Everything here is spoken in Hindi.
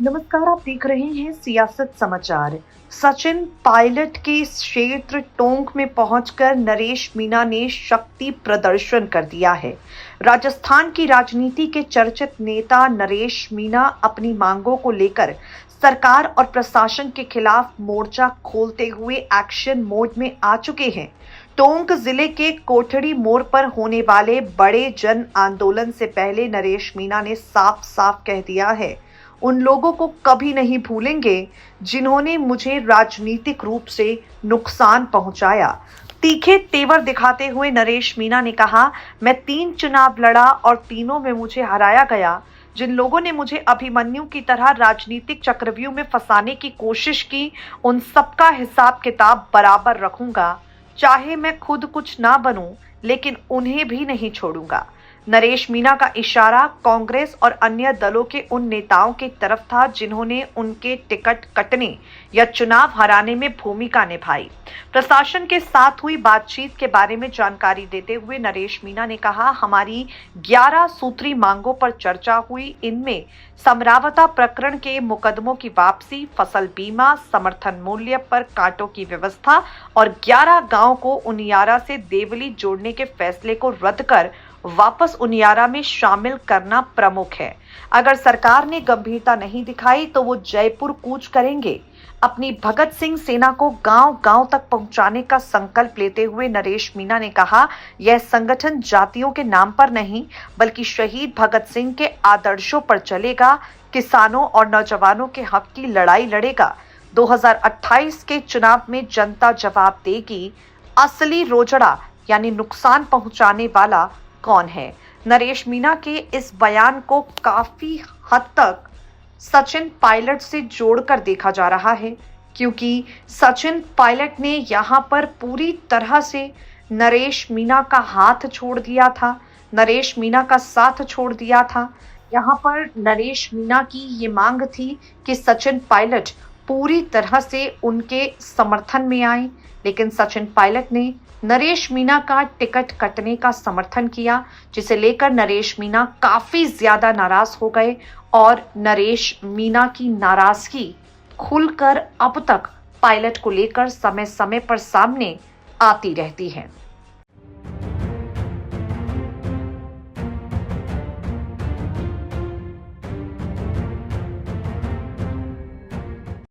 नमस्कार, आप देख रहे हैं सियासत समाचार। सचिन पायलट के क्षेत्र टोंक में पहुंचकर नरेश मीणा ने शक्ति प्रदर्शन कर दिया है। राजस्थान की राजनीति के चर्चित नेता नरेश मीणा अपनी मांगों को लेकर सरकार और प्रशासन के खिलाफ मोर्चा खोलते हुए एक्शन मोड में आ चुके हैं। टोंक जिले के कोठड़ी मोड़ पर होने वाले बड़े जन आंदोलन से पहले नरेश मीणा ने साफ साफ कह दिया है, उन लोगों को कभी नहीं भूलेंगे जिन्होंने मुझे राजनीतिक रूप से नुकसान पहुंचाया। तीखे तेवर दिखाते हुए नरेश मीणा ने कहा, मैं 3 चुनाव लड़ा और तीनों में मुझे हराया गया। जिन लोगों ने मुझे अभिमन्यु की तरह राजनीतिक चक्रव्यूह में फंसाने की कोशिश की, उन सबका हिसाब किताब बराबर रखूंगा। चाहे मैं खुद कुछ ना बनूं, लेकिन उन्हें भी नहीं छोड़ूंगा। नरेश मीणा का इशारा कांग्रेस और अन्य दलों के उन नेताओं की तरफ था जिन्होंने उनके टिकट कटने या चुनाव हराने में भूमिका निभाई। प्रशासन के साथ हुई बातचीत के बारे में जानकारी देते हुए नरेश मीणा ने कहा, हमारी 11 सूत्री मांगों पर चर्चा हुई। इनमें समरावता प्रकरण के मुकदमों की वापसी, फसल बीमा, समर्थन मूल्य पर कांटों की व्यवस्था और 11 गांव को उनियारा से देवली जोड़ने के फैसले को रद्द कर वापस उनियारा में शामिल करना प्रमुख है। अगर सरकार ने गंभीरता नहीं दिखाई तो वो जयपुर कूच करेंगे। अपनी भगत सिंह सेना को गांव-गांव तक पहुंचाने का संकल्प लेते हुए नरेश मीणा ने कहा, यह संगठन जातियों के नाम पर नहीं बल्कि शहीद भगत सिंह के आदर्शों पर चलेगा। किसानों और नौजवानों के हक की लड़ाई लड़ेगा। 2028 के चुनाव में जनता जवाब देगी, असली रोजड़ा यानी नुकसान पहुंचाने वाला कौन है। नरेश मीणा के इस बयान को काफी हद तक सचिन पायलट से जोड़कर देखा जा रहा है, क्योंकि सचिन पायलट ने यहां पर पूरी तरह से नरेश मीणा का हाथ छोड़ दिया था, नरेश मीणा का साथ छोड़ दिया था। यहां पर नरेश मीणा की ये मांग थी कि सचिन पायलट पूरी तरह से उनके समर्थन में आए, लेकिन सचिन पायलट ने नरेश मीणा का टिकट कटने का समर्थन किया, जिसे लेकर नरेश मीणा काफी ज्यादा नाराज हो गए और नरेश मीणा की नाराजगी खुलकर अब तक पायलट को लेकर समय समय पर सामने आती रहती है।